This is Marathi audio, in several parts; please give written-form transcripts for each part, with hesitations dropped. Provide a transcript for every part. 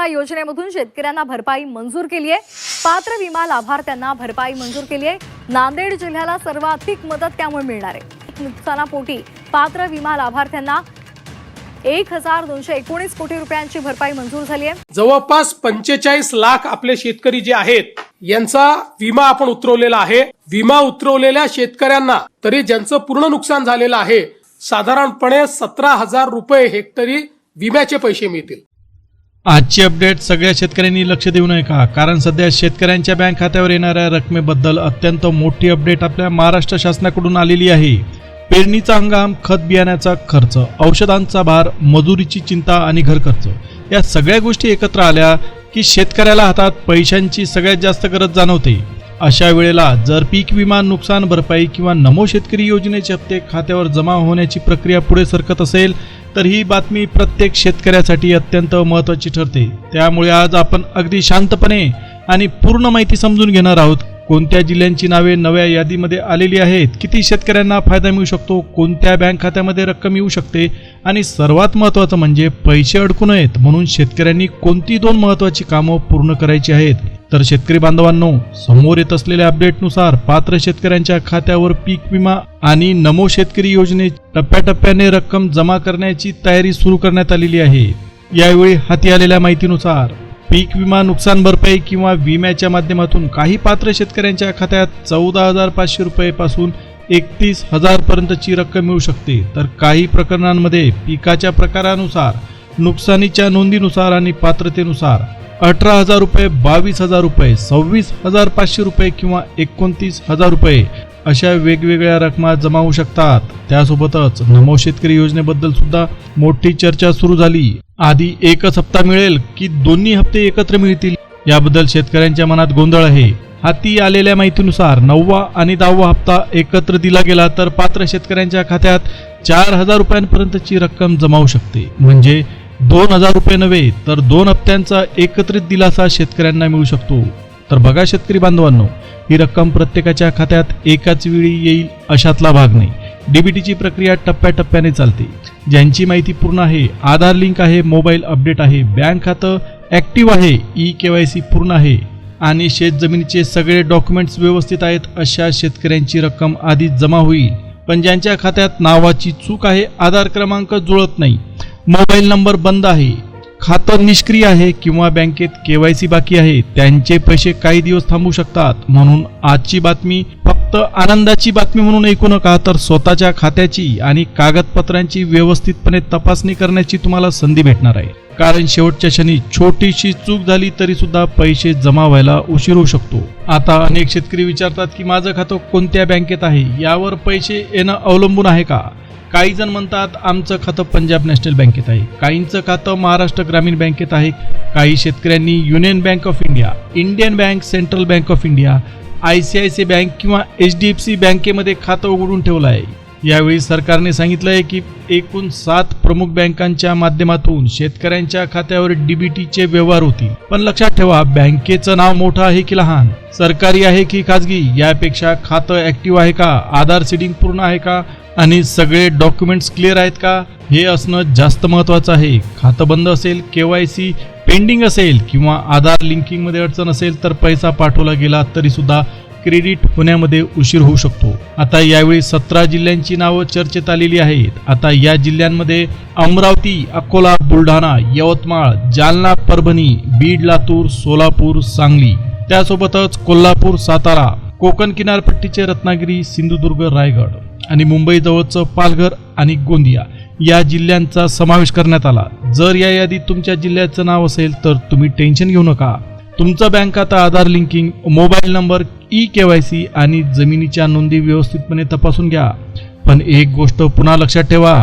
विमा योजनेमधून शेतकऱ्यांना भरपाई मंजूर केली आहे। पात्र विमा लाभार्थ्यांना भरपाई मंजूर केली आहे। नांदेड जिल्ह्याला सर्वाधिक मदत त्यामुळे मिळणार आहे। नुकसानापोटी पात्र विमा लाभार्थ्यांना 1219 कोटी रुपयांची भरपाई मंजूर झाली आहे। जवळपास 45 लाख आपले शेतकरी जे आहेत यांचा विमा आपण उतरवलेला आहे। विमा उतरवलेल्या शेतकऱ्यांना तरी ज्यांचं पूर्ण नुकसान झालेलं आहे साधारणपणे 17,000 रुपये हेक्टरी विम्याचे पैसे मिळतील। आजची अपडेट सगळ्या शेतकऱ्यांनी लक्ष देऊ नये का? कारण सध्या शेतकऱ्यांच्या बँक खात्यावर येणाऱ्या रकमेबद्दल अत्यंत मोठी अपडेट आपल्या महाराष्ट्र शासनाकडून आलेली आहे। पेरणीचा हंगाम, खत बियाण्याचा खर्च, औषधांचा भार, मजुरीची चिंता आणि घर खर्च या सगळ्या गोष्टी एकत्र आल्या की शेतकऱ्याला हातात पैशांची सगळ्यात जास्त गरज जाणवते। अशा वेळेला जर पीक विमा, नुकसान भरपाई किंवा नमो शेतकरी योजनेचे हप्ते खात्यावर जमा होण्याची प्रक्रिया पुढे सरकत असेल तर ही बातमी प्रत्येक शेतकऱ्यासाठी अत्यंत महत्त्वाची ठरते। त्यामुळे आज आपण अगदी शांतपणे आणि पूर्ण माहिती समजून घेणार आहोत। कोणत्या जिल्ह्यांची नावे नव्या यादीमध्ये आलेली आहेत, किती शेतकऱ्यांना फायदा मिळू शकतो, कोणत्या बँक खात्यामध्ये रक्कम येऊ शकते आणि सर्वात महत्त्वाचं म्हणजे पैसे अडकू नयेत म्हणून शेतकऱ्यांनी कोणती 2 महत्त्वाची कामं पूर्ण करायची आहेत। तर शेतकरी बांधवांनो, समोर येत असलेल्या अपडेटनुसार पात्र शेतकऱ्यांच्या खात्यावर पीक विमा आणि नमो शेतकरी योजनेत टप्प्याटप्प्याने रक्कम जमा करण्याची तयारी सुरू करण्यात आलेली आहे। यावेळी हाती आलेल्या माहितीनुसार पीक विमा, नुकसान भरपाई किंवा विम्याच्या माध्यमातून काही पात्र शेतकऱ्यांच्या खात्यात 14,500 रुपये पासून 31,000 पर्यंतची रक्कम मिळू शकते। तर काही प्रकरणांमध्ये पिकाच्या प्रकारानुसार, नुकसानीच्या नोंदीनुसार आणि पात्रतेनुसार 18,000 रुपये, 22,000 रुपये, 26,500 रुपये किंवा 29,000 रुपये अशा वेगवेगळ्या रकमा जमा होऊ शकतात। त्यासोबतच नमो शेतकरी योजनेबद्दल सुद्धा मोठी चर्चा सुरू झाली। आधी एकच हप्ता मिळेल की दोन्ही हप्ते एकत्र मिळतील याबद्दल शेतकऱ्यांच्या मनात गोंधळ आहे। हाती आलेल्या माहितीनुसार 9वा आणि 10वा हप्ता एकत्र दिला गेला तर पात्र शेतकऱ्यांच्या खात्यात 4,000 रुपयांपर्यंतची रक्कम जमा होऊ शकते। म्हणजे 2,000 रुपये नव्हे तर 2 हप्त्यांचा एकत्रित दिलासा शेतकऱ्यांना मिळू शकतो। तर बघा शेतकरी बांधवांनो, ही रक्कम प्रत्येकाच्या खात्यात एकाच वेळी येईल अशातला भाग नाही। डीबीटीची प्रक्रिया टप्प्याटप्प्याने चालते। ज्यांची माहिती पूर्ण आहे, आधार लिंक आहे, मोबाईल अपडेट आहे, बँक खातं ॲक्टिव्ह आहे, ई-केवायसी पूर्ण आहे आणि शेतजमिनीचे सगळे डॉक्युमेंट्स व्यवस्थित आहेत अशा शेतकऱ्यांची रक्कम आधीच जमा होईल। पण ज्यांच्या खात्यात नावाची चूक आहे, आधार क्रमांक जुळत नाही, मोबाईल नंबर बंद आहे, खातं निष्क्रिय आहे किंवा बँकेत केवायसी बाकी आहे, त्यांचे पैसे काही दिवस थांबू शकतात। म्हणून आजची बातमी फक्त आनंदाची बातमी म्हणून ऐकू नका, तर स्वतःच्या खात्याची आणि कागदपत्रांची व्यवस्थितपणे तपासणी करण्याची तुम्हाला संधी भेटणार आहे। कारण शेवटच्या क्षणी छोटीशी चूक झाली तरी सुद्धा पैसे जमा व्हायला उशीर होऊ शकतो। आता अनेक शेतकरी विचारतात की माझं खातं कोणत्या बँकेत आहे, यावर पैसे येणं अवलंबून आहे का? काही जण म्हणतात आमचं खातं पंजाब नॅशनल बँकेत आहे, काहींचं खातं महाराष्ट्र ग्रामीण बँकेत आहे, काही शेतकऱ्यांनी union bank of India, Indian bank, central bank of India, ICICI bank किंवा HDFC बँकेमध्ये खातं उघडून ठेवलं आहे। यावेळी सरकारने सांगितलंय की एकूण 7 प्रमुख बँकांच्या माध्यमातून शेतकऱ्यांच्या खात्यावर डीबीटीचे व्यवहार होतील। पण लक्षात ठेवा, बँकेचं नाव मोठं आहे की लहान, सरकारी आहे की खाजगी, यापेक्षा खातं ॲक्टिव्ह आहे का, आधार सीडिंग पूर्ण आहे का आणि सगळे डॉक्युमेंट्स क्लिअर आहेत का, हे असणं जास्त महत्त्वाचं आहे। खातं बंद असेल, केवायसी पेंडिंग असेल किंवा आधार लिंकिंगमध्ये अडचण असेल तर पैसा पाठवला गेला तरी सुद्धा क्रेडिट होण्यामध्ये उशीर होऊ शकतो। आता यावेळी 17 जिल्ह्यांची नावं चर्चेत आलेली आहेत। आता या जिल्ह्यांमध्ये अमरावती, अकोला, बुलढाणा, यवतमाळ, जालना, परभणी, बीड, लातूर, सोलापूर, सांगली, त्यासोबतच कोल्हापूर, सातारा, कोकण किनारपट्टीचे रत्नागिरी, सिंधुदुर्ग, रायगड आणि मुंबई जवळचं पालघर आणि गोंदिया या जिल्ह्यांचा समावेश करण्यात आला। जर या यादीत तुमच्या जिल्ह्याचं नाव असेल तर तुम्ही टेन्शन घेऊ नका। तुमचं बँक खातं, आधार लिंकिंग, मोबाईल नंबर, ई-केवायसी आणि जमिनीच्या नोंदी व्यवस्थितपणे तपासून घ्या। पण एक गोष्ट पुन्हा लक्षात ठेवा,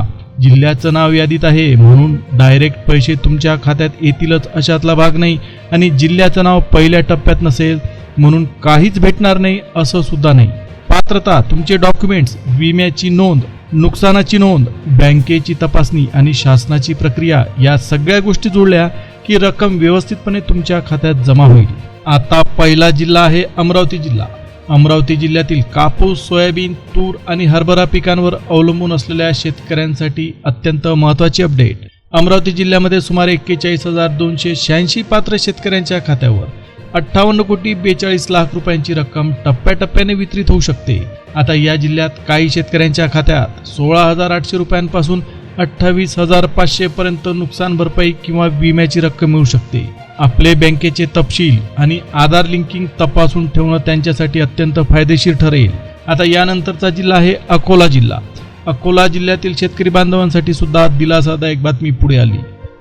जिल्ह्याचं नाव यादीत आहे म्हणून डायरेक्ट पैसे तुमच्या खात्यात येतीलच अशातला भाग नाही आणि जिल्ह्याचं नाव पहिल्या टप्प्यात नसेल म्हणून काहीच भेटणार नाही असं सुद्धा नाही। पात्रता, तुमचे डॉक्युमेंट्स, विम्याची नोंद, नुकसानाची नोंद, बँकेची तपासणी आणि शासनाची प्रक्रिया या सगळ्या गोष्टी जुळल्या की रक्कम व्यवस्थितपणे तुमच्या खात्यात जमा होईल। आता पहिला जिल्हा आहे अमरावती जिल्हा। अमरावती जिल्ह्यातील कापूस, सोयाबीन, तूर आणि हरभरा पिकांवर अवलंबून असलेल्या शेतकऱ्यांसाठी अत्यंत महत्त्वाची अपडेट। अमरावती जिल्ह्यामध्ये सुमारे 41,286 पात्र शेतकऱ्यांच्या खात्यावर 58,42,00,000 रुपयांची रक्कम टप्प्याटप्प्याने वितरित होऊ शकते. आता या जिल्ह्यात काही शेतकऱ्यांच्या खात्यात 16,800 रुपयांपासून 28,500 पर्यंत नुकसान भरपाई किंवा विम्याची रक्कम मिळू शकते. आपले बँकेचे तपशील आणि आधार लिंकिंग तपासून ठेवणं त्यांच्यासाठी अत्यंत फायदेशीर ठरेल. आता यानंतरचा जिल्हा आहे अकोला जिल्हा. अकोला जिल्ह्यातील शेतकरी बांधवांसाठी सुद्धा दिलासादायक बातमी पुढे आली.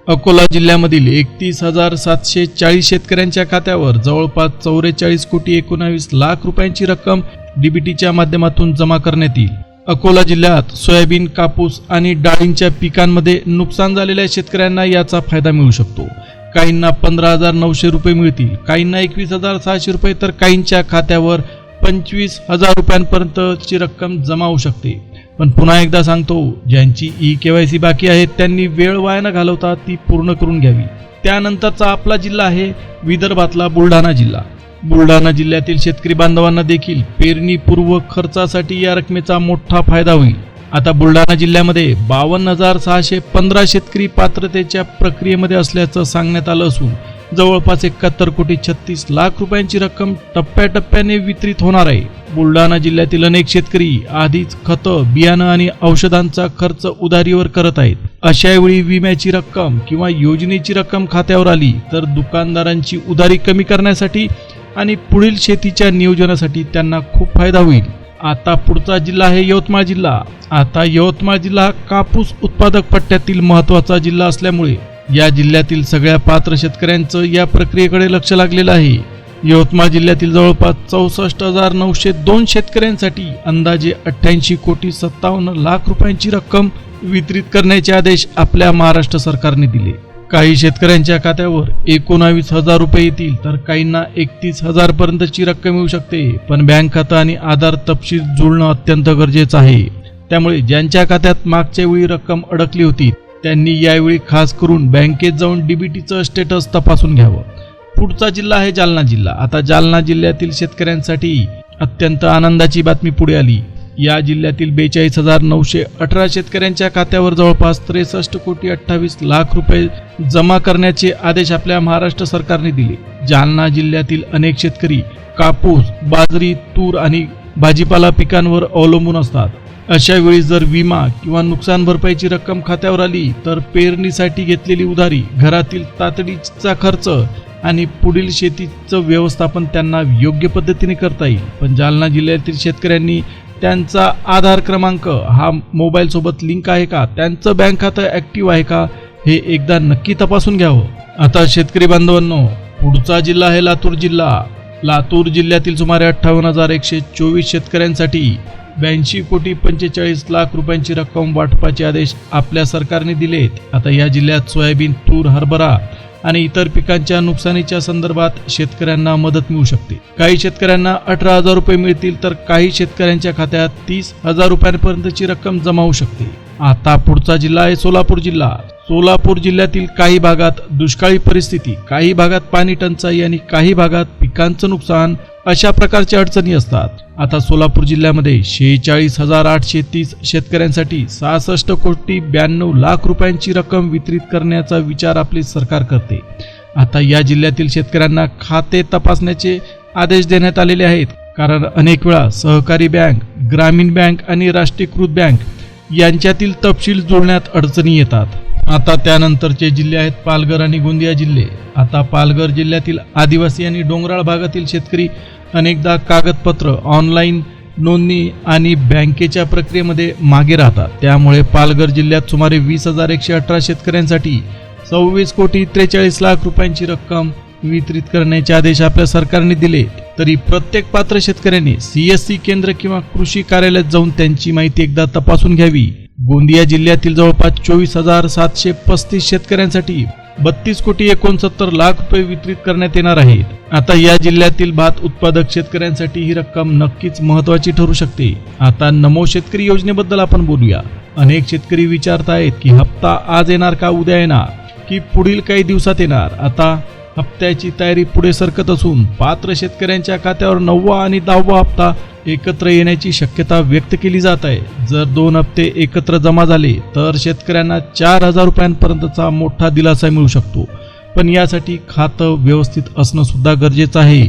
अकोला जिल्ह्यामधील 31,740 शेतकऱ्यांच्या खात्यावर जवळपास 44,19,00,000 रुपयांची रक्कम डीबीटीच्या माध्यमातून जमा करण्यात येईल. अकोला जिल्ह्यात सोयाबीन, कापूस आणि डाळींच्या पिकांमध्ये नुकसान झालेल्या शेतकऱ्यांना याचा फायदा मिळू शकतो. काहींना 15,900 रुपये मिळतील, काहींना 21,600 रुपये, तर काहींच्या खात्यावर 25,000 रुपयांपर्यंतची रक्कम जमा होऊ शकते. पण पुन्हा एकदा सांगतो, ज्यांची KYC बाकी आहे त्यांनी वेळ वाया न घालवता ती पूर्ण करून घ्यावी. त्यानंतरचा आपला जिल्हा आहे विदर्भातला बुलढाणा जिल्हा. बुलढाणा जिल्ह्यातील शेतकरी बांधवांना देखील पेरणीपूर्व खर्चासाठी या रकमेचा मोठा फायदा होईल. आता बुलढाणा जिल्ह्यामध्ये 52,615 शेतकरी पात्रतेच्या प्रक्रियेमध्ये असल्याचं सांगण्यात आलं असून जवळपास 71,36,00,000 रुपयांची रक्कम टप्प्याटप्प्याने वितरित होणार आहे. बुलढाणा जिल्ह्यातील अनेक शेतकरी आधीच खतं, बियाणं आणि औषधांचा खर्च उधारीवर करत आहेत. अशावेळी विम्याची रक्कम किंवा योजनेची रक्कम खात्यावर आली तर दुकानदारांची उधारी कमी करण्यासाठी आणि पुढील शेतीच्या नियोजनासाठी त्यांना खूप फायदा होईल. आता पुढचा जिल्हा आहे यवतमाळ जिल्हा. आता यवतमाळ जिल्हा कापूस उत्पादक पट्ट्यातील महत्त्वाचा जिल्हा असल्यामुळे या जिल्ह्यातील सगळ्या पात्र शेतकऱ्यांचं या प्रक्रियेकडे लक्ष लागलेलं आहे. यवतमाळ जिल्ह्यातील जवळपास 64,902 शेतकऱ्यांसाठी अंदाजे 88,57,00,000 रुपयांची रक्कम वितरित करण्याचे आदेश आपल्या महाराष्ट्र सरकारने दिले. काही शेतकऱ्यांच्या खात्यावर 19,000 रुपये येतील, तर काहींना 31,000 पर्यंतची रक्कम मिळू शकते. पण बँक खातं आणि आधार तपशील जुळणं अत्यंत गरजेचं आहे. त्यामुळे ज्यांच्या खात्यात मागच्या वेळी रक्कम अडकली होती त्यांनी यावेळी खास करून बँकेत जाऊन डीबीटीचं स्टेटस तपासून घ्यावं. पुढचा जिल्हा आहे जालना जिल्हा. आता जालना जिल्ह्यातील शेतकऱ्यांसाठी अत्यंत आनंदाची बातमी पुढे आली. या जिल्ह्यातील 42,918 शेतकऱ्यांच्या खात्यावर जवळपास 63,28,00,000 रुपये जमा करण्याचे आदेश आपल्या महाराष्ट्र सरकारने दिले. जालना जिल्ह्यातील अनेक शेतकरी कापूस, बाजरी, तूर आणि भाजीपाला पिकांवर अवलंबून असतात. अशा वेळी जर विमा किंवा नुकसान भरपाईची रक्कम खात्यावर आली तर पेरणीसाठी घेतलेली उधारी, घरातील तातडीचा खर्च आणि पुढील शेतीचं व्यवस्थापन त्यांना योग्य पद्धतीने करता येईल. पण जालना जिल्ह्यातील शेतकऱ्यांनी त्यांचा आधार क्रमांक हा मोबाईल सोबत लिंक आहे का, त्यांचं बँक खातं ऍक्टिव्ह आहे का, हे एकदा नक्की तपासून घ्यावं. आता शेतकरी बांधवांनो, पुढचा जिल्हा आहे लातूर जिल्हा. लातूर जिल्ह्यातील सुमारे 58,124 शेतकऱ्यांसाठी 82,45,00,000 रुपयांची रक्कम वाटपाचे आदेश आपल्या सरकारने दिलेत. आता या जिल्ह्यात सोयाबीन, तूर, हरभरा आणि इतर पिकांच्या नुकसानीच्या संदर्भात शेतकऱ्यांना मदत मिळू शकते. काही शेतकऱ्यांना 18,000 रुपये मिळतील, तर काही शेतकऱ्यांच्या खात्यात 30,000 रुपयांपर्यंतची रक्कम जमा होऊ शकते. आता पुढचा जिल्हा आहे सोलापूर जिल्हा. सोलापूर जिल्ह्यातील काही भागात दुष्काळी परिस्थिती, काही भागात पाणी टंचाई आणि काही भागात पिकांचं नुकसान अशा प्रकारच्या अडचणी असतात. आता सोलापूर जिल्ह्यामध्ये 46,830 शेतकऱ्यांसाठी 66,92,00,000 रुपयांची रक्कम वितरित करण्याचा विचार आपले सरकार करते. आता या जिल्ह्यातील शेतकऱ्यांना खाते तपासण्याचे आदेश देण्यात आलेले आहेत, कारण अनेक वेळा सहकारी बँक, ग्रामीण बँक आणि राष्ट्रीयकृत बँक यांच्यातील तपशील जोडण्यात अडचणी येतात. आता त्यानंतरचे जिल्हे आहेत पालघर आणि गोंदिया जिल्हे. आता पालघर जिल्ह्यातील आदिवासी आणि डोंगराळ भागातील शेतकरी अनेकदा कागदपत्र, ऑनलाईन नोंदणी आणि बँकेच्या प्रक्रियेमध्ये मागे राहतात. त्यामुळे पालघर जिल्ह्यात सुमारे 20,118 शेतकऱ्यांसाठी 26,43,00,000 रुपयांची रक्कम वितरित करण्याचे आदेश आपल्या सरकारने दिले. तरी प्रत्येक पात्र शेतकऱ्याने CSC केंद्र किंवा कृषी कार्यालयात जाऊन त्यांची माहिती एकदा तपासून घ्यावी. गोंदिया जिल्ह्यातील जवळपास 24,735 शेतकऱ्यांसाठी 32,69,00,000 रुपये वितरित करण्यात येणार आहेत. आता या जिल्ह्यातील भात उत्पादक शेतकऱ्यांसाठी ही रक्कम नक्कीच महत्त्वाची ठरू शकते. आता नमो शेतकरी योजनेबद्दल आपण बोलूया. अनेक शेतकरी विचारत आहेत की हप्ता आज येणार का, उद्या येणार की पुढील काही दिवसात येणार. आता हप्त्याची तयारी पुढे सरकत असून पात्र शेतकऱ्यांच्या खात्यावर 9वा आणि 10वा हप्ता एकत्र येण्याची शक्यता व्यक्त केली जात आहे. जर 2 हप्ते एकत्र जमा झाले तर शेतकऱ्यांना 4,000 रुपयांपर्यंतचा मोठा दिलासा मिळू शकतो. पण यासाठी खातं व्यवस्थित असणं सुद्धा गरजेचं आहे.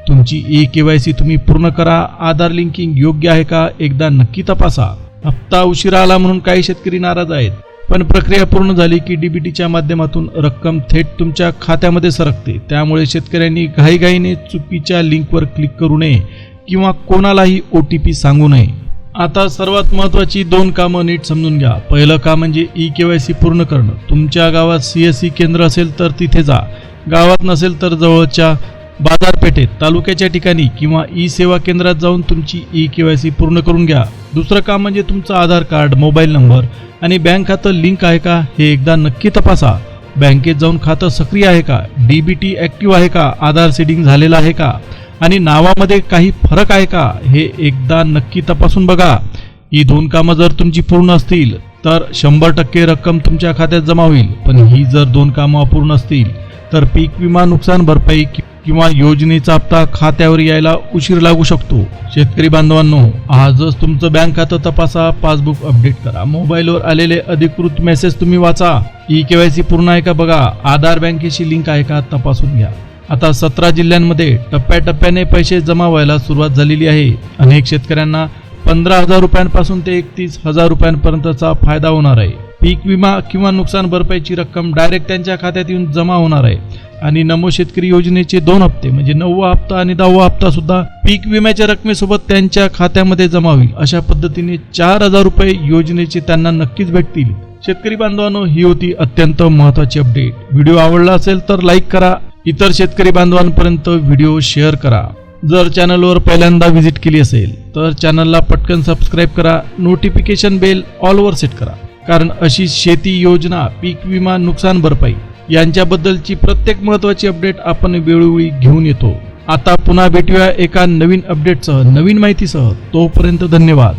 तुमची KYC तुम्ही पूर्ण करा. आधार लिंकिंग योग्य आहे का एकदा नक्की तपासा. हप्ता उशिरा आला म्हणून काही शेतकरी नाराज आहेत, पण प्रक्रिया पूर्ण झाली की DBTच्या माध्यमातून रक्कम थेट तुमच्या खात्यामध्ये सरकते. त्यामुळे शेतकऱ्यांनी घाईघाईने चुकीच्या लिंकवर क्लिक करू नये किंवा कोणालाही OTP सांगू नये. आता सर्वात महत्त्वाची 2 कामं नीट समजून घ्या. पहिलं काम म्हणजे KYC पूर्ण करणं. तुमच्या गावात CSC केंद्र असेल तर तिथे जा. गावात नसेल तर जवळच्या बाजारपेठेत, तालुक्याच्या ठिकाणी किंवा सेवा केंद्रात जाऊन तुमची KYC पूर्ण करून घ्या. दुसरं काम म्हणजे तुमचं आधार कार्ड, मोबाईल नंबर आणि बँक खातं लिंक आहे का हे एकदा नक्की तपासा. बँकेत जाऊन खातं सक्रिय आहे का, DBT ॲक्टिव्ह आहे का, आधार सीडिंग झालेलं आहे का आणि नावामध्ये काही फरक आहे का हे एकदा नक्की तपासून बघा. ही 2 कामं जर तुमची पूर्ण असतील तर 100% रक्कम तुमच्या खात्यात जमा होईल. पण ही जर 2 कामं अपूर्ण असतील तर पीक विमा नुकसान भरपाई किंवा योजनेचा हप्ता खात्यावर यायला उशीर लागू शकतो. शेतकरी बांधवांनो, आजच तुमचं बँक खातं तपासा, पासबुक अपडेट करा, मोबाईलवर आलेले अधिकृत मेसेज तुम्ही वाचा, KYC पूर्ण आहे का बघा, आधार बँकेशी लिंक आहे का तपासून घ्या. आता 17 जिल्ह्यांमध्ये टप्प्याटप्प्याने पैसे जमा व्हायला सुरुवात झालेली आहे. अनेक शेतकऱ्यांना 15,000 रुपयांपासून ते 31,000 रुपयांपर्यंतचा फायदा होणार आहे. पीक विमा किंवा नुकसान भरपाईची रक्कम डायरेक्ट त्यांच्या खात्यात येऊन जमा होणार आहे. आणि नमो शेतकरी योजनेचे 2 हप्ते म्हणजे 9वा हप्ता आणि 10वा हप्ता सुद्धा पीक विम्याच्या रकमेसोबत त्यांच्या खात्यामध्ये जमा होईल. अशा पद्धतीने 4,000 रुपये योजनेचे त्यांना नक्कीच भेटतील. शेतकरी बांधवांनो, ही होती अत्यंत महत्त्वाची अपडेट. व्हिडिओ आवडला असेल तर लाईक करा, इतर शेतकरी बांधवांपर्यंत व्हिडिओ शेअर करा. जर चॅनलवर पहिल्यांदा व्हिजिट केली असेल तर चॅनलला पटकन सबस्क्राईब करा, नोटिफिकेशन बेल ऑलवर सेट करा. कारण अशी शेती योजना, पीक विमा, नुकसान भरपाई यांच्याबद्दलची प्रत्येक महत्त्वाची अपडेट आपण वेळोवेळी घेऊन येतो. आता पुन्हा भेटूया एका नवीन अपडेटसह, नवीन माहितीसह. तोपर्यंत धन्यवाद.